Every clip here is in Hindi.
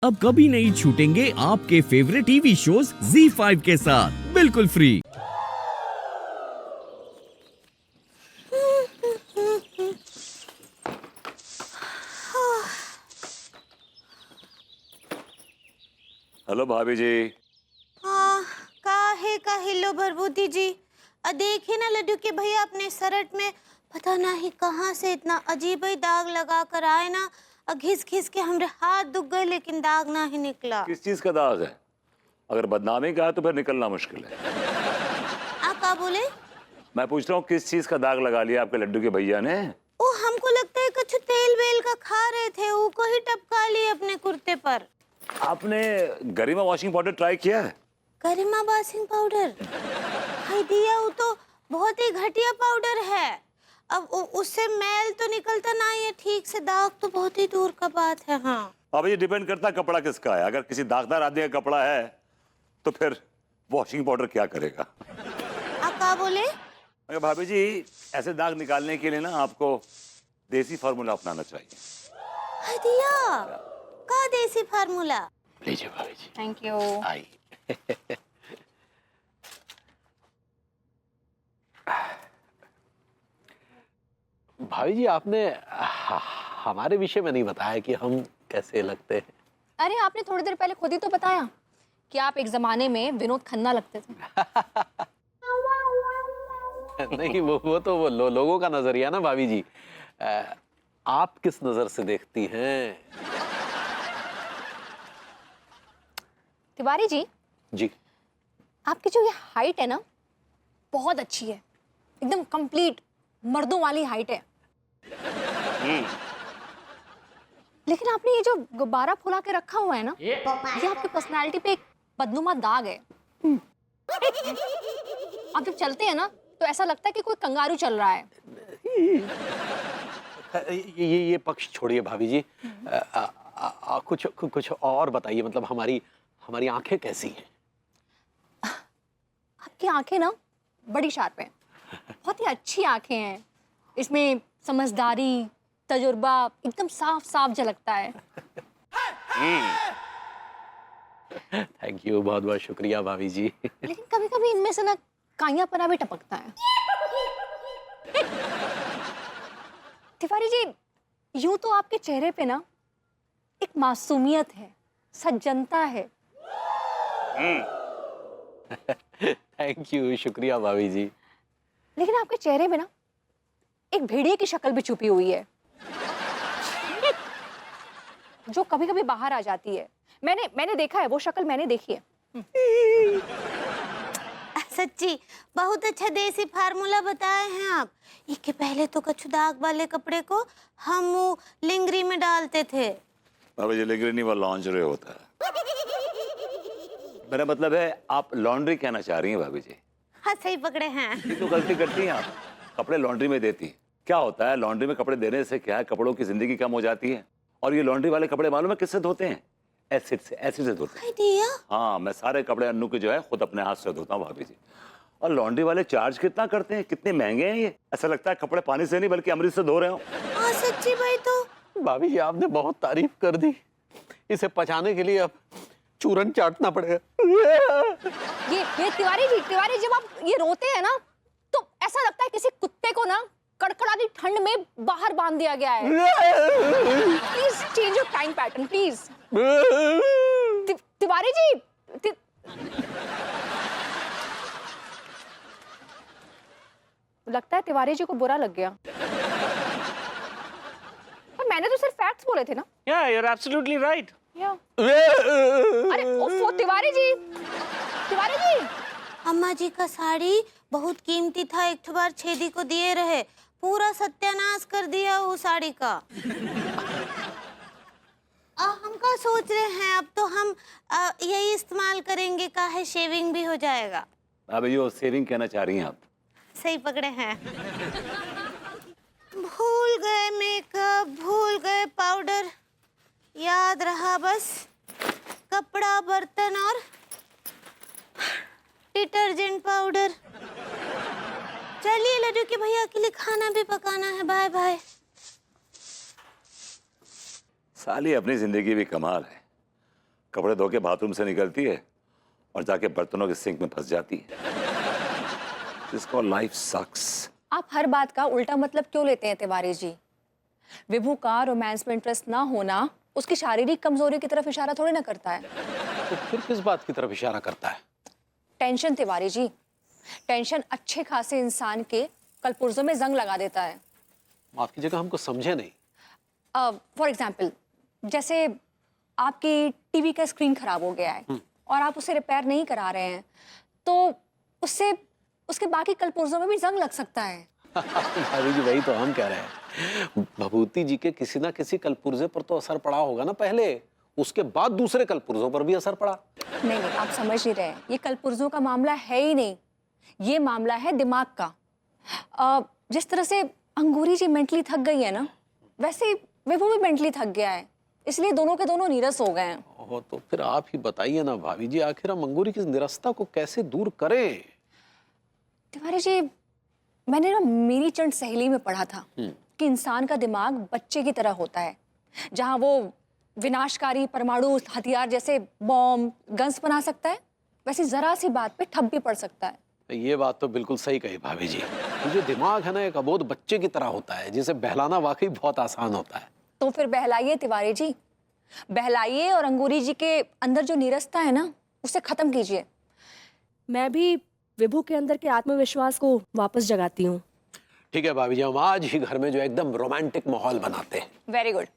अब कभी नहीं छूटेंगे आपके फेवरेट टीवी शोज ZEE5 के साथ बिल्कुल फ्री। हेलो भाभी जी। हाँ, का हिलो भरभूति जी। देखिए ना लड्डू के भैया अपने शर्ट में पता नहीं कहाँ से इतना अजीब ही दाग लगा कर आए ना। घिस घिस के हमरे हाथ दुख गए लेकिन दाग ना ही निकला। किस चीज का दाग है? अगर बदनामी का है तो फिर निकलना मुश्किल है। आप क्या बोले? मैं पूछ रहा हूँ किस चीज का दाग लगा लिया आपके लड्डू के भैया ने? ओ हमको लगता है कुछ तेल वेल का खा रहे थे, वो को ही टपका लिए अपने कुर्ते पर। आपने गरिमा वॉशिंग पाउडर ट्राई किया है? गरिमा वॉशिंग पाउडर? हाय दिया, वो तो बहुत ही घटिया पाउडर है। अब उससे मैल तो निकलता नहीं है ठीक से, दाग तो बहुत ही दूर का बात है। हाँ अब ये डिपेंड करता है कपड़ा किसका है। अगर किसी दागदार आदमी का कपड़ा है तो फिर वॉशिंग पाउडर क्या करेगा। आप क्या बोले? अगर भाभी जी ऐसे दाग निकालने के लिए ना आपको देसी फार्मूला अपनाना चाहिए। हाय दिया, का देसी फार्मूला? लीजिए भाभी जी। Thank you. आई भाभी जी आपने हमारे विषय में नहीं बताया कि हम कैसे लगते हैं। अरे आपने थोड़ी देर पहले खुद ही तो बताया कि आप एक जमाने में विनोद खन्ना लगते थे। नहीं वो तो लोगों का नजरिया ना भाभी जी। आप किस नजर से देखती हैं? तिवारी जी, जी आपकी जो ये हाइट है ना बहुत अच्छी है, एकदम कंप्लीट मर्दों वाली हाइट है। लेकिन आपने ये जो गुब्बारा फुला के रखा हुआ है ना, ये आपकी पर्सनालिटी पे एक बदनुमा दाग है। आप जब चलते हैं ना तो ऐसा लगता है कि कोई कंगारू चल रहा है। ये पक्ष छोड़िए भाभी जी। कुछ और बताइए, मतलब हमारी आंखें कैसी हैं? आपकी आंखें ना बड़ी शार्प हैं, बहुत ही अच्छी आंखें हैं। इसमें समझदारी, तजुर्बा एकदम साफ साफ झलकता है। थैंक यू, बहुत बहुत शुक्रिया भाभी जी। लेकिन कभी कभी इनमें से ना काइयापना भी टपकता है। तिवारी जी, यूं तो आपके चेहरे पे ना एक मासूमियत है, सज्जनता है। थैंक यू, शुक्रिया भाभी जी। लेकिन आपके चेहरे में ना एक भेड़िए की शक्ल भी छुपी हुई है जो कभी कभी बाहर आ जाती है। मैंने देखा है, वो शक्ल मैंने देखी है। सच्ची बहुत अच्छा देसी फार्मूला बताए हैं आप। इसके पहले तो कछु दाग वाले कपड़े को हम वो लिंगरी में डालते थे। भाभी जी लिंगरी नहीं, वो लॉन्जरे होता है। मेरा मतलब है आप लॉन्ड्री कहना चाह रही हैं भाभी जी। हाँ सही पकड़े हैं। ये तो गलती करती हैं आप, कपड़े लॉन्ड्री में देती हैं। क्या होता है लॉन्ड्री में कपड़े देने से क्या है, कपड़ों की जिंदगी कम हो जाती है। और ये लॉन्ड्री वाले कपड़े मालूम है किससे धोते हैं? एसिड से धोते हैं। दिया हाँ, मैं सारे कपड़े अन्नू के जो है खुद अपने हाथ से धोता हूँ भाभी जी। और लॉन्ड्री वाले चार्ज कितना करते हैं, कितने महंगे हैं ये। ऐसा लगता है कपड़े पानी से नहीं बल्कि अमृत से धो रहे हो। हाँ सच्ची भाई। तो भाभी जी आपने बहुत तारीफ कर दी, इसे पचाने के लिए अब चूरन चाटना पड़ेगा। ये तिवारी जी जब आप ये रोते हैं ना तो ऐसा लगता है किसी कुत्ते को ना कड़कड़ाती ठंड में बाहर बांध दिया गया है। Please change your time pattern please. Tiwari ji लगता है तिवारी जी को बुरा लग गया। पर मैंने तो सिर्फ फैक्ट्स बोले थे ना। Yeah, you're absolutely right. या अरे ओफो तिवारी जी अम्मा जी का साड़ी बहुत कीमती था, एक बार छेदी को दिए रहे, पूरा सत्यानाश कर दिया वो साड़ी का। हम क्या सोच रहे हैं, अब तो हम यही इस्तेमाल करेंगे, का है शेविंग भी हो जाएगा। भाभी जी सेविंग कहना चाह रही हैं आप? सही पकड़े हैं। भूल गए मेकअप, भूल गए पाउडर, याद रहा बस कपड़ा, बर्तन और डिटर्जेंट पाउडर। चलिए लड्डू के भैया के लिए खाना भी पकाना है। Bye bye. साली अपनी जिंदगी भी कमाल है, कपड़े धो के बाथरूम से निकलती है और जाके बर्तनों के सिंक में फंस जाती है। जिसको लाइफ सक्स। आप हर बात का उल्टा मतलब क्यों लेते हैं तिवारी जी? विभू का रोमांस में इंटरेस्ट ना होना उसकी शारीरिक कमजोरी की तरफ इशारा थोड़ी ना करता है। तो फिर किस बात की तरफ इशारा करता है? टेंशन तिवारी जी, टेंशन अच्छे खासे इंसान के कलपुर्जों में जंग लगा देता है। माफ कीजिएगा, हमको समझे नहीं। फॉर एग्जाम्पल, जैसे आपकी टीवी का स्क्रीन खराब हो गया है और आप उसे रिपेयर नहीं करा रहे हैं, तो उससे उसके बाकी कलपुर्जों में भी जंग लग सकता है। भाभी जी, वही तो हम कह रहे हैं। भभूति जी के किसी ना किसी कलपुर्जे पर तो असर पड़ा होगा ना पहले, उसके बाद दूसरे कलपुर्जों पर भी असर पड़ा। नहीं नहीं, आप समझ नहीं रहे, ये कलपुर्जों का मामला है ही नहीं, ये मामला है दिमाग का। जिस तरह से अंगूरी जी मेंटली थक गई है ना, वैसे विभू भी मेंटली थक गया है, इसलिए दोनों के दोनों नीरस हो गए हैं। ओह, तो फिर आप ही बताइए ना भाभी जी, आखिर हम अंगूरी की निरस्ता को कैसे दूर करें? तिवारी जी, मैंने ना मेरी चंद सहेली में पढ़ा था कि इंसान का दिमाग बच्चे की तरह होता है, जहां वो विनाशकारी परमाणु हथियार जैसे बॉम्ब, गन्स बना सकता है, वैसे जरा सी बात पे ठप भी पड़ सकता है। ये बात तो बिल्कुल सही कही भाभी जी। ये जो दिमाग है ना, एक अबोध बच्चे की तरह होता है, जिसे बहलाना वाकई बहुत आसान होता है। तो फिर बहलाइए तिवारी जी, बहलाइए और अंगूरी जी के अंदर जो नीरसता है ना, उसे खत्म कीजिए। मैं भी विभू के अंदर के आत्मविश्वास को वापस जगाती हूँ। ठीक है भाभी जी, हम आज ही घर में जो एकदम रोमांटिक माहौल बनाते हैं। वेरी गुड,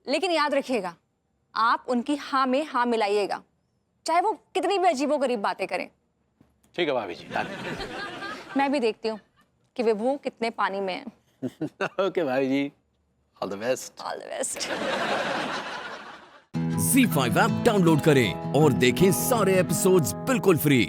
लेकिन याद रखिएगा, आप उनकी हाँ में हाँ मिलाइएगा, चाहे वो कितनी भी अजीबोगरीब बातें करें। ठीक है भाभी जी, डन। मैं भी देखती हूँ कि विभू कितने पानी में है। ओके भाभी जी, all the best. All the best. Z5 app download करें और देखें सारे एपिसोड्स बिल्कुल फ्री।